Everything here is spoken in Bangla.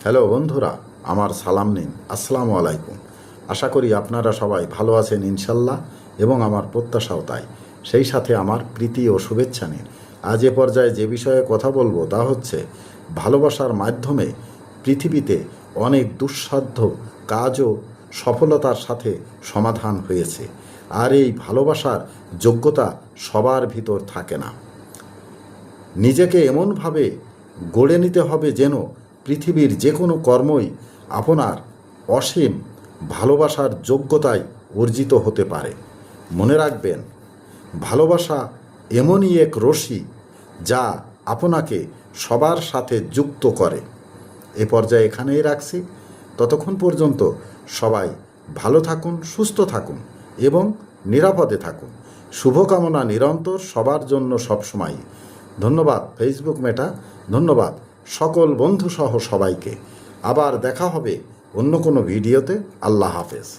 হ্যালো বন্ধুরা, আমার সালাম নিন। আসসালামু আলাইকুম। আশা করি আপনারা সবাই ভালো আছেন ইনশাল্লাহ, এবং আমার প্রত্যাশাও তাই। সেই সাথে আমার প্রীতি ও শুভেচ্ছা নিন। আজ এ পর্যায়ে যে বিষয়ে কথা বলবো তা হচ্ছে ভালোবাসার মাধ্যমে পৃথিবীতে অনেক দুঃসাধ্য কাজও সফলতার সাথে সমাধান হয়েছে। আর এই ভালোবাসার যোগ্যতা সবার ভিতর থাকে না। নিজেকে এমনভাবে গড়ে নিতে হবে যেন পৃথিবীর যে কোনো কর্মই আপনার অসীম ভালোবাসার যোগ্যতায় অর্জিত হতে পারে। মনে রাখবেন, ভালোবাসা এমনই এক রশি যা আপনাকে সবার সাথে যুক্ত করে। এ পর্যায়ে এখানেই রাখছি। ততক্ষণ পর্যন্ত সবাই ভালো থাকুন, সুস্থ থাকুন এবং নিরাপদে থাকুন। শুভকামনা নিরন্তর সবার জন্য সবসময়। ধন্যবাদ ফেসবুক মেটা, ধন্যবাদ সকল বন্ধুসহ সবাইকে। আবার দেখা হবে অন্য কোনো ভিডিওতে। আল্লাহ হাফেজ।